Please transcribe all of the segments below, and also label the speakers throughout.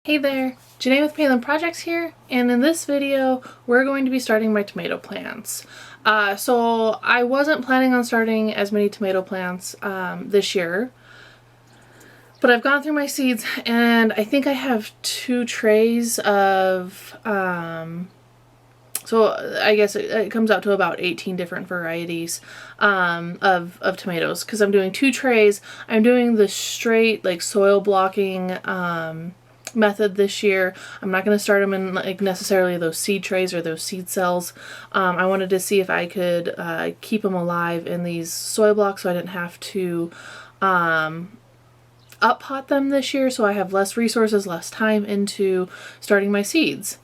Speaker 1: Hey there, Janae with Palin Projects here, and in this video we're going to be starting my tomato plants. So I wasn't planning on starting as many tomato plants this year, but I've gone through my seeds and I think I have 2 trays of, so I guess it comes out to about 18 different varieties of tomatoes, because I'm doing 2 trays. I'm doing the straight like soil blocking method this year. I'm not going to start them in like necessarily those seed trays or those seed cells. I wanted to see if I could keep them alive in these soil blocks so I didn't have to up pot them this year, so I have less resources, less time into starting my seeds.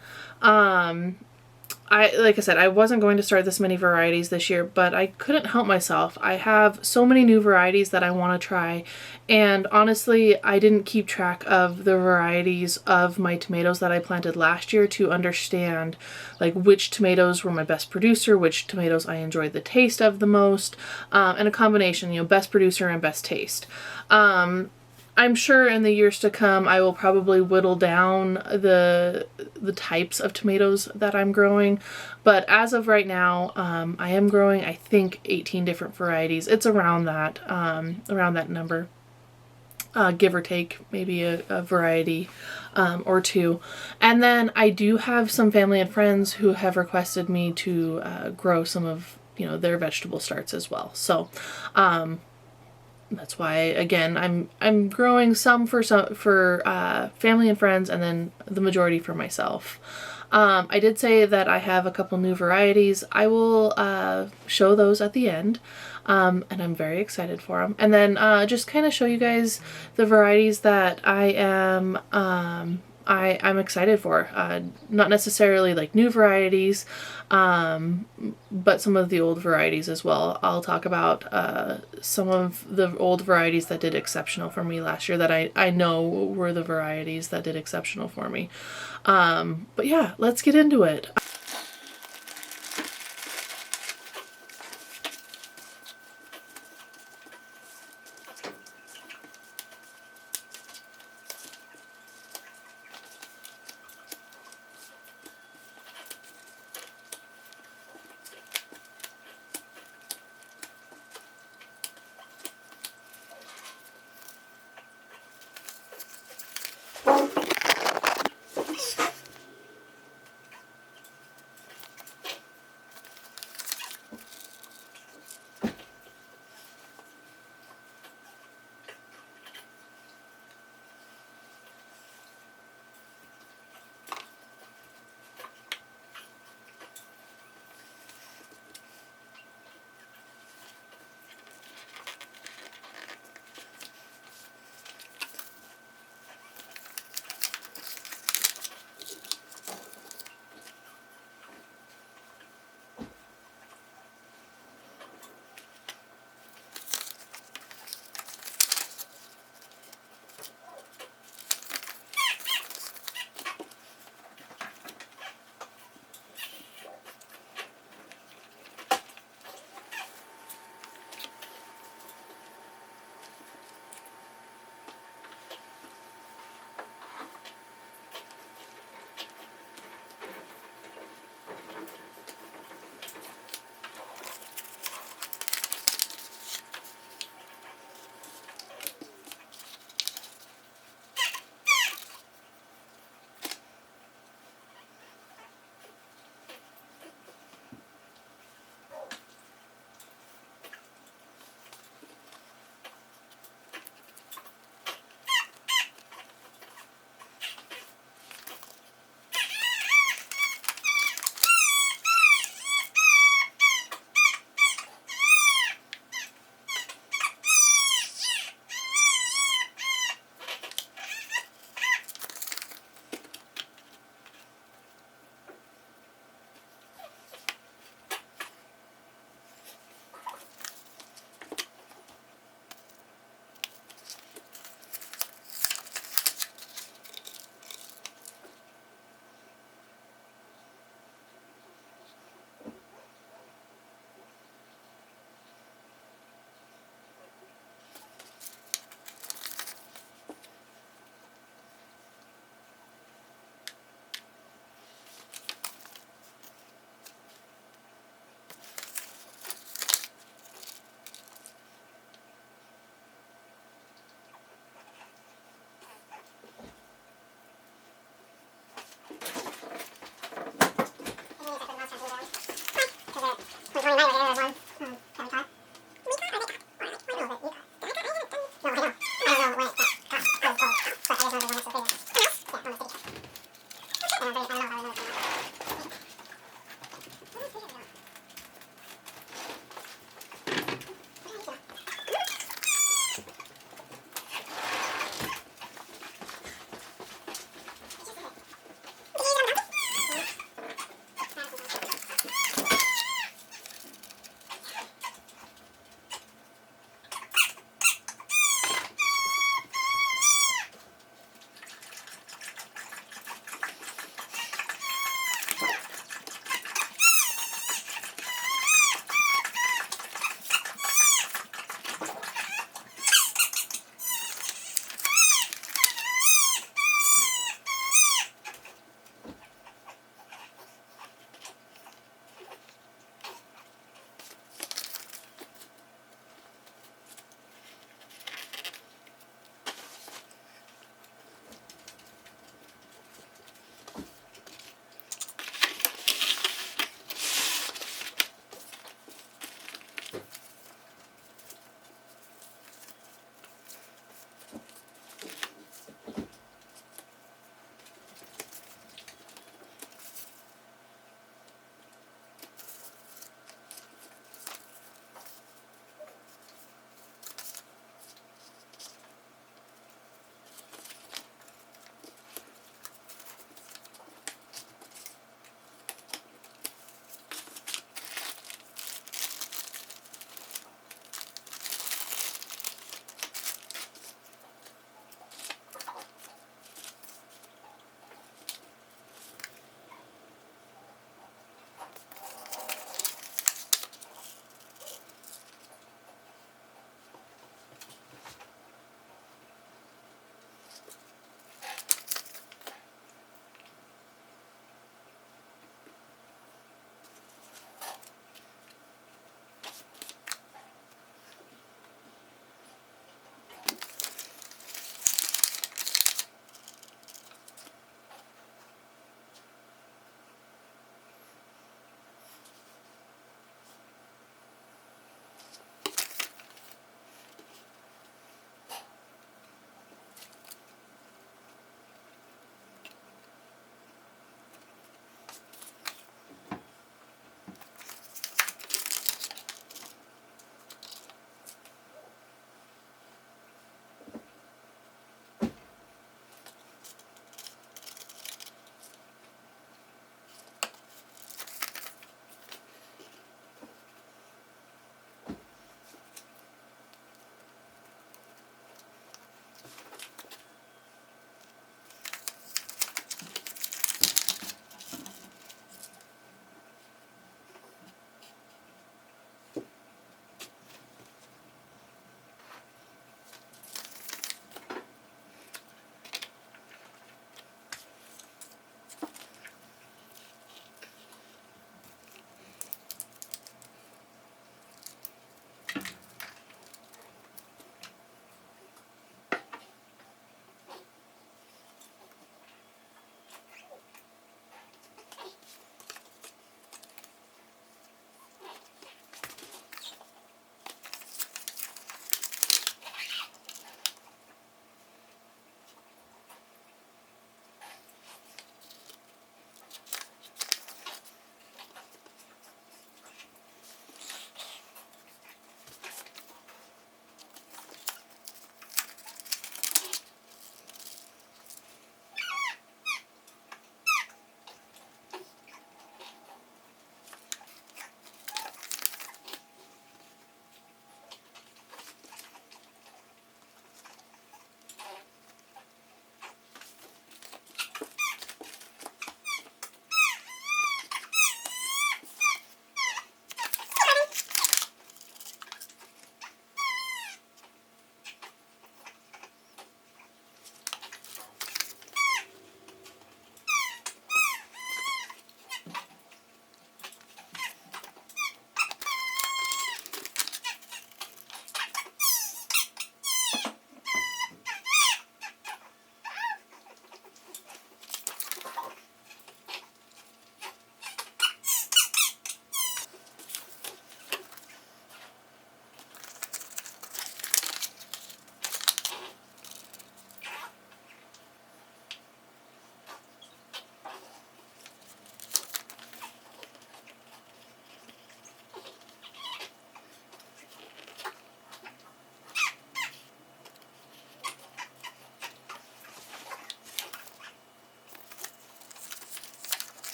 Speaker 1: Like I said, I wasn't going to start this many varieties this year, but I couldn't help myself. I have so many new varieties that I want to try, and honestly, I didn't keep track of the varieties of my tomatoes that I planted last year to understand like which tomatoes were my best producer, which tomatoes I enjoyed the taste of the most, and a combination, best producer and best taste. I'm sure in the years to come I will probably whittle down the types of tomatoes that I'm growing, but as of right now I am growing, I think, 18 different varieties. It's around that number, give or take maybe a variety or two. And then I do have some family and friends who have requested me to grow some of their vegetable starts as well. So that's why, again, I'm growing some for family and friends, and then the majority for myself. I did say that I have a couple new varieties. I will show those at the end, and I'm very excited for them. And then just kind of show you guys the varieties that I'm excited for. Not necessarily like new varieties, but some of the old varieties as well. I'll talk about some of the old varieties that did exceptional for me last year that I know were the varieties that did exceptional for me. But yeah, let's get into it.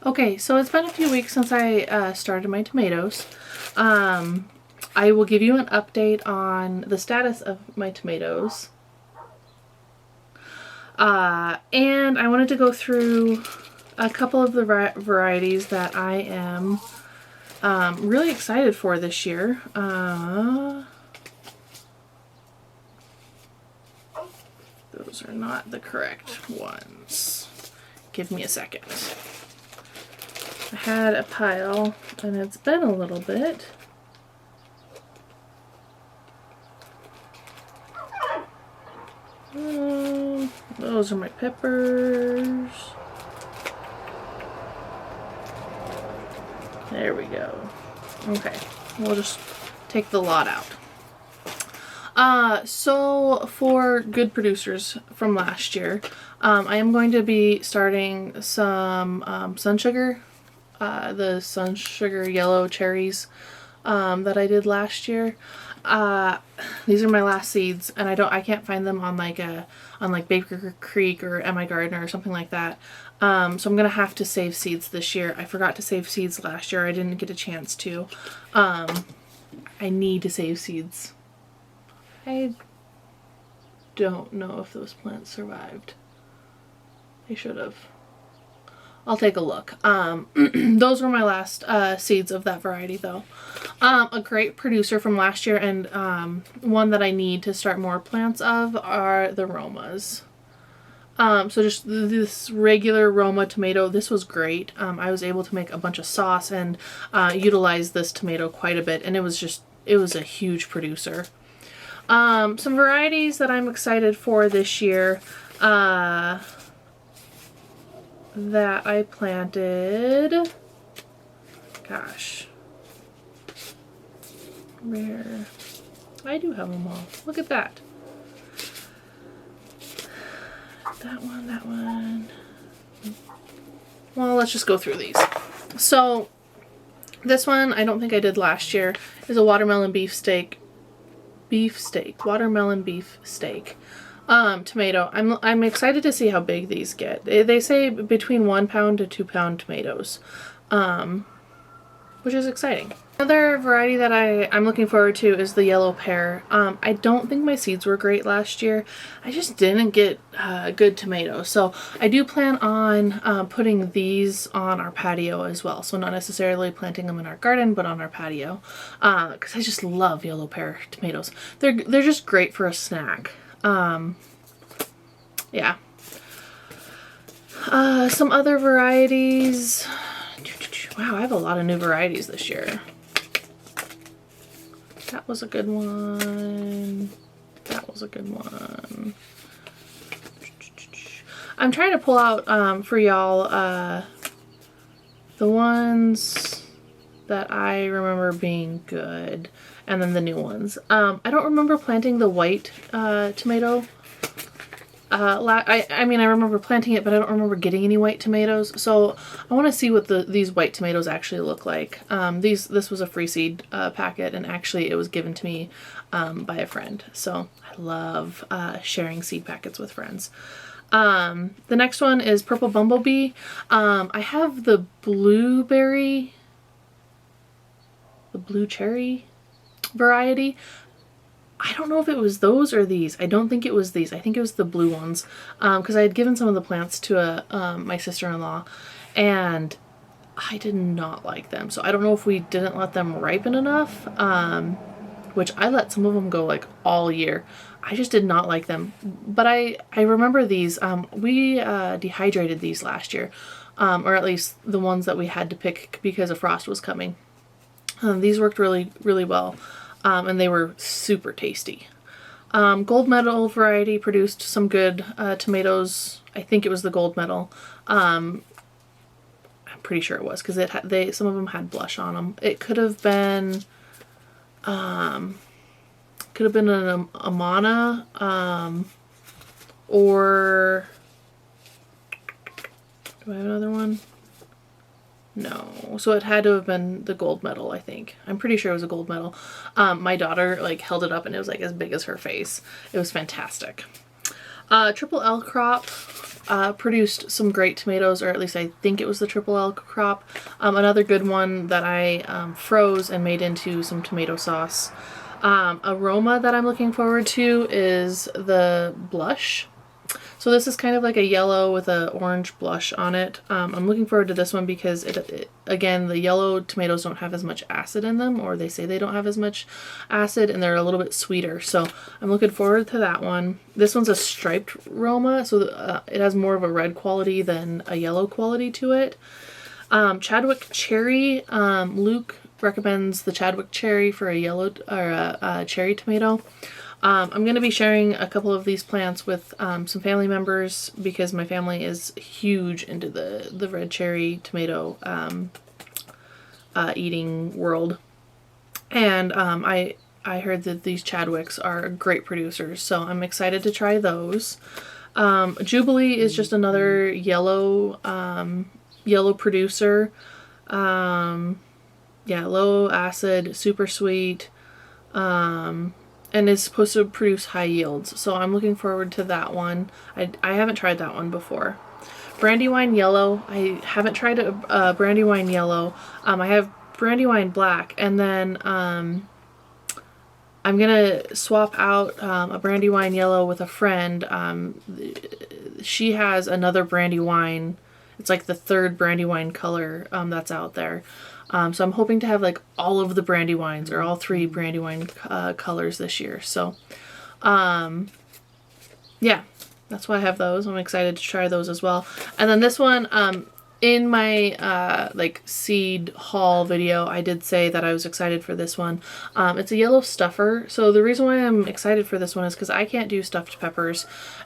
Speaker 1: Okay, so it's been a few weeks since I started my tomatoes. I will give you an update on the status of my tomatoes. And I wanted to go through a couple of the varieties that I am really excited for this year. Those are not the correct ones. Give me a second. I had a pile and it's been a little bit. Those are my peppers. There we go. Okay, we'll just take the lot out. So for good producers from last year, I am going to be starting some sun sugar, the sun sugar yellow cherries that I did last year. These are my last seeds, and I can't find them on like Baker Creek or My Garden or something like that. So I'm gonna have to save seeds this year. I forgot to save seeds last year. I didn't get a chance to. I need to save seeds. I don't know if those plants survived. They should have. I'll take a look. Those were my last seeds of that variety though. A great producer from last year and one that I need to start more plants of are the Romas. So just this regular Roma tomato, this was great. I was able to make a bunch of sauce and utilize this tomato quite a bit, and it was a huge producer. Some varieties that I'm excited for this year that I planted. Gosh. Where? I do have them all. Look at that. That one, that one. Well, let's just go through these. So, this one, I don't think I did last year, is a watermelon beefsteak. Watermelon beef steak. Tomato. I'm excited to see how big these get. They say between 1 pound to 2 pound tomatoes, which is exciting. Another variety that I'm looking forward to is the yellow pear. I don't think my seeds were great last year. I just didn't get good tomatoes. So I do plan on putting these on our patio as well. So not necessarily planting them in our garden, but on our patio. Because I just love yellow pear tomatoes. They're just great for a snack. Yeah. Some other varieties. Wow, I have a lot of new varieties this year. That was a good one. That was a good one. I'm trying to pull out for y'all the ones that I remember being good, and then the new ones. I don't remember planting the white tomato. I mean, I remember planting it, but I don't remember getting any white tomatoes. So I want to see what these white tomatoes actually look like. This was a free seed packet, and actually it was given to me by a friend. So I love sharing seed packets with friends. The next one is Purple Bumblebee. I have the blue cherry variety. I don't know if it was those or these. I don't think it was these. I think it was the blue ones. Because I had given some of the plants to my sister-in-law, and I did not like them. So I don't know if we didn't let them ripen enough, which I let some of them go like all year. I just did not like them. But I remember these. We dehydrated these last year, or at least the ones that we had to pick because a frost was coming. These worked really, really well. And they were super tasty. Gold medal variety produced some good tomatoes. I think it was the gold medal. I'm pretty sure it was, because some of them had blush on them. It could have been an Amana, or do I have another one? No, so it had to have been the gold medal, I think. I'm pretty sure it was a gold medal. My daughter like held it up and it was like as big as her face. It was fantastic. Triple L crop produced some great tomatoes, or at least I think it was the Triple L crop. Another good one that I froze and made into some tomato sauce. Aroma that I'm looking forward to is the blush. So this is kind of like a yellow with an orange blush on it. I'm looking forward to this one because again, the yellow tomatoes don't have as much acid in them, or they say they don't have as much acid, and they're a little bit sweeter. So I'm looking forward to that one. This one's a striped Roma, so it has more of a red quality than a yellow quality to it. Chadwick cherry. Luke recommends the Chadwick cherry for a yellow or a cherry tomato. I'm going to be sharing a couple of these plants with some family members because my family is huge into the red cherry tomato eating world. And I heard that these Chadwicks are great producers, so I'm excited to try those. Jubilee is just another yellow producer. Yeah, low acid, super sweet. And is supposed to produce high yields. So I'm looking forward to that one. I haven't tried that one before. Brandywine Yellow. I haven't tried a Brandywine Yellow. I have Brandywine Black, and then I'm gonna swap out a Brandywine Yellow with a friend. She has another Brandywine. It's like the third Brandywine color that's out there. So I'm hoping to have like all of the Brandywines, or all three Brandywine colors this year. So, yeah, that's why I have those. I'm excited to try those as well. And then this one, in my like seed haul video, I did say that I was excited for this one. It's a yellow stuffer. So the reason why I'm excited for this one is because I can't do stuffed peppers,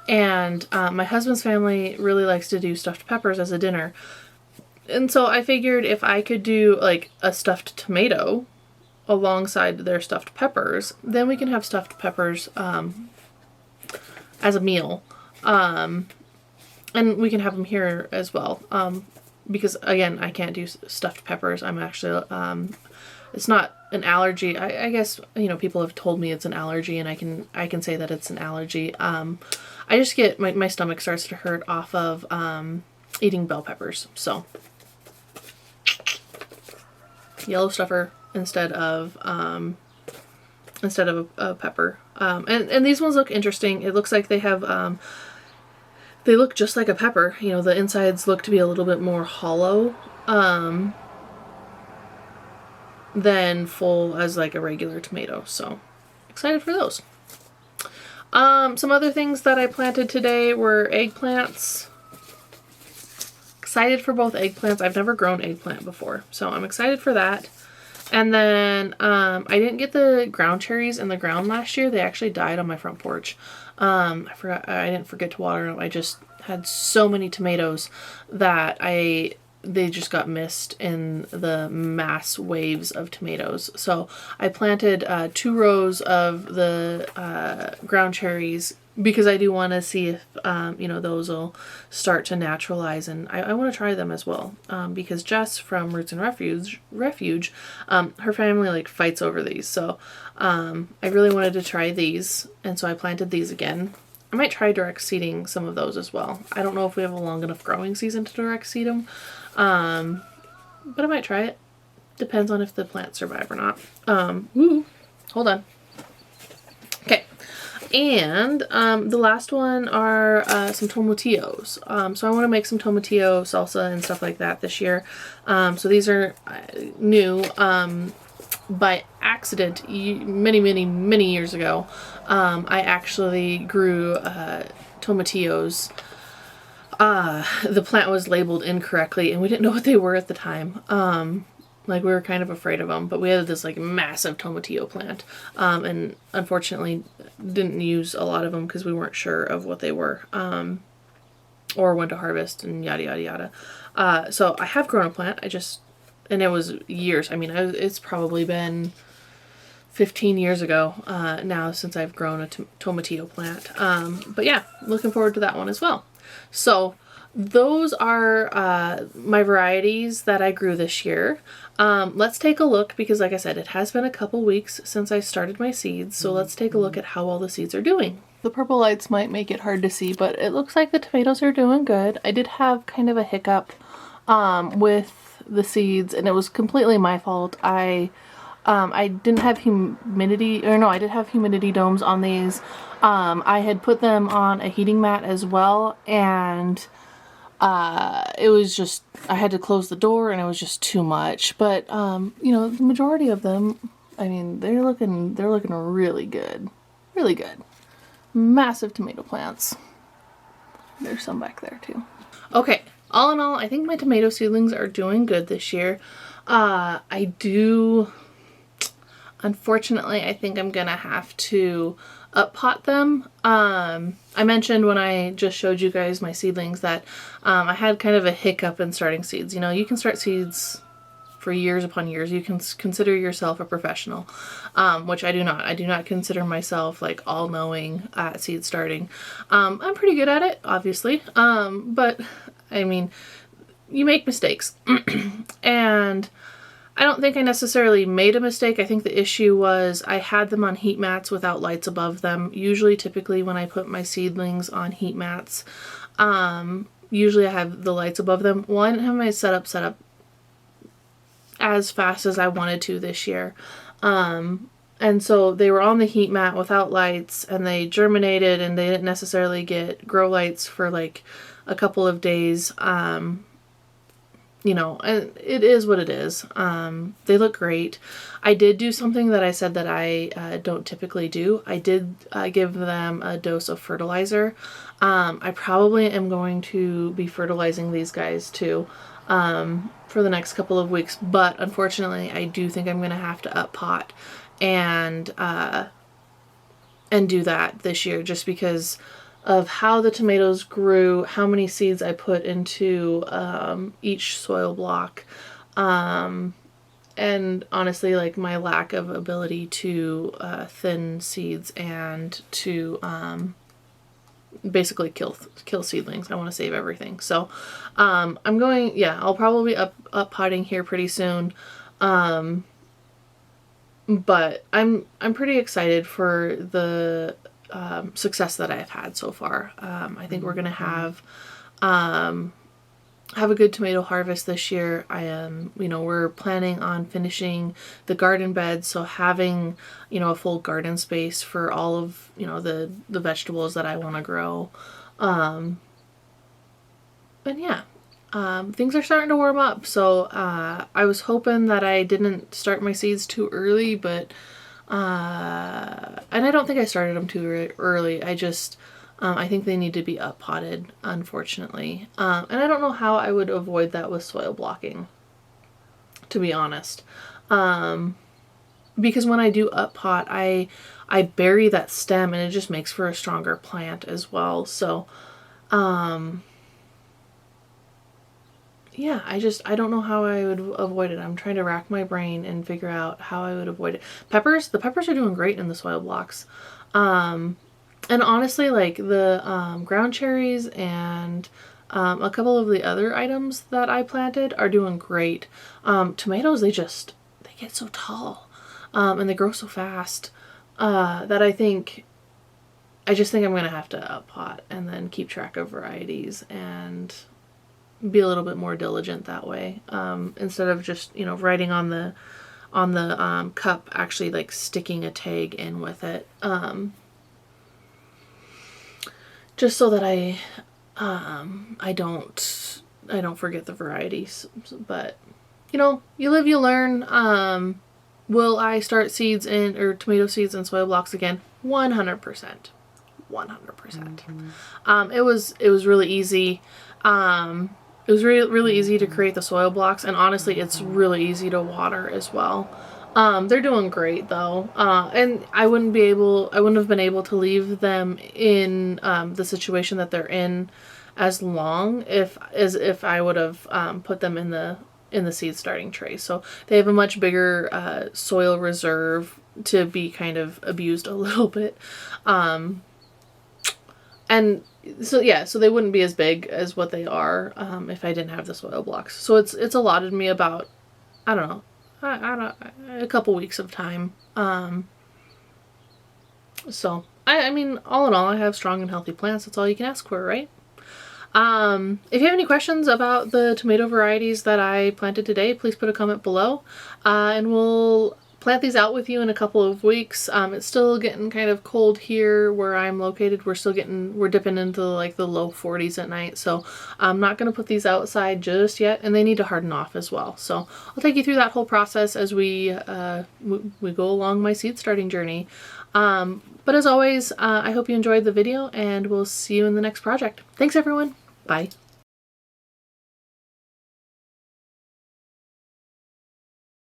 Speaker 1: and my husband's family really likes to do stuffed peppers as a dinner. And so I figured if I could do like a stuffed tomato alongside their stuffed peppers, then we can have stuffed peppers as a meal. And we can have them here as well. Because again, I can't do stuffed peppers. I'm actually, it's not an allergy. I guess, you know, people have told me it's an allergy, and I can say that it's an allergy. I just get, my stomach starts to hurt off of eating bell peppers. So yellow stuffer instead of a pepper. And these ones look interesting. It looks like they have they look just like a pepper. You know, the insides look to be a little bit more hollow than full as like a regular tomato. So excited for those. Some other things that I planted today were eggplants. Excited for both eggplants. I've never grown eggplant before, so I'm excited for that. And then I didn't get the ground cherries in the ground last year. They actually died on my front porch. I didn't forget to water them. I just had so many tomatoes that they just got missed in the mass waves of tomatoes. So I planted 2 rows of the ground cherries because I do want to see if, you know, those will start to naturalize, and I want to try them as well, because Jess from Roots and Refuge, her family like fights over these, so I really wanted to try these, and so I planted these again. I might try direct seeding some of those as well. I don't know if we have a long enough growing season to direct seed them, but I might try it. Depends on if the plants survive or not. Hold on. Okay. And the last one are some tomatillos. So I want to make some tomatillo salsa and stuff like that this year. So these are new. By accident, many years ago, I actually grew tomatillos. The plant was labeled incorrectly, and we didn't know what they were at the time. Like, we were kind of afraid of them, but we had this like massive tomatillo plant, and unfortunately didn't use a lot of them because we weren't sure of what they were, or when to harvest and yada yada yada. So I have grown a plant. And it was years. I mean, it's probably been 15 years ago now since I've grown a tomatillo plant. But yeah, looking forward to that one as well. So those are my varieties that I grew this year. Let's take a look, because like I said, it has been a couple weeks since I started my seeds. So let's take a look at how all the seeds are doing. the purple lights might make it hard to see, but it looks like the tomatoes are doing good. I did have kind of a hiccup with the seeds, and it was completely my fault. I didn't have humidity, or no, I did have humidity domes on these. I had put them on a heating mat as well, and it was just, I had to close the door, and it was just too much. But you know, the majority of them, I mean, they're looking really good. Really good. Massive tomato plants. There's some back there too. Okay, all in all, I think my tomato seedlings are doing good this year. Unfortunately, I think I'm gonna have to up pot them. I mentioned when I just showed you guys my seedlings that I had kind of a hiccup in starting seeds. You know, you can start seeds for years upon years. You can consider yourself a professional, which I do not. I do not consider myself like all-knowing at seed starting. I'm pretty good at it, obviously, but I mean, you make mistakes. And I don't think I necessarily made a mistake. I think the issue was I had them on heat mats without lights above them. Typically when I put my seedlings on heat mats, usually I have the lights above them. Well, I didn't have my setup as fast as I wanted to this year. And so they were on the heat mat without lights, and they germinated, and they didn't necessarily get grow lights for like a couple of days. You know, and it is what it is. They look great. I did do something that I said that I don't typically do. I did give them a dose of fertilizer. I probably am going to be fertilizing these guys too for the next couple of weeks, but unfortunately I do think I'm going to have to up pot and do that this year, just because of how the tomatoes grew, how many seeds I put into each soil block, and honestly, like my lack of ability to thin seeds and to basically kill seedlings. I want to save everything. So I'm going, yeah, I'll probably up potting here pretty soon. But I'm pretty excited for the success that I've had so far. I think we're gonna have a good tomato harvest this year. We're planning on finishing the garden bed, so having, you know, a full garden space for all of, you know, the vegetables that I want to grow. But yeah, things are starting to warm up, so I was hoping that I didn't start my seeds too early, but and I don't think I started them too early. I think they need to be up potted, unfortunately. And I don't know how I would avoid that with soil blocking, to be honest. Because when I do up pot, I bury that stem, and it just makes for a stronger plant as well. So, yeah, I don't know how I would avoid it. I'm trying to rack my brain and figure out how I would avoid it. The peppers are doing great in the soil blocks. And honestly, like the ground cherries and a couple of the other items that I planted are doing great. Tomatoes, they get so tall, and they grow so fast, that I just think I'm going to have to up pot and then keep track of varieties and be a little bit more diligent that way, instead of just, you know, writing on the cup, actually like sticking a tag in with it, just so that I don't forget the varieties. But you know, you live, you learn. Will I start tomato seeds in soil blocks again? 100%. 100%. It was really easy. It was really easy to create the soil blocks, and honestly, it's really easy to water as well. They're doing great though, and I wouldn't have been able to leave them in the situation that they're in as long if I would have put them in the seed starting tray. So they have a much bigger soil reserve to be kind of abused a little bit, and so yeah, so they wouldn't be as big as what they are if I didn't have the soil blocks. So it's allotted me about, I don't know, a couple weeks of time. So I mean, all in all, I have strong and healthy plants. That's all you can ask for, right? If you have any questions about the tomato varieties that I planted today, please put a comment below, and we'll plant these out with you in a couple of weeks. It's still getting kind of cold here where I'm located. We're dipping into like the low 40s at night, so I'm not going to put these outside just yet, and they need to harden off as well. So I'll take you through that whole process as we go along my seed starting journey. But as always, I hope you enjoyed the video, and we'll see you in the next project. Thanks everyone. Bye.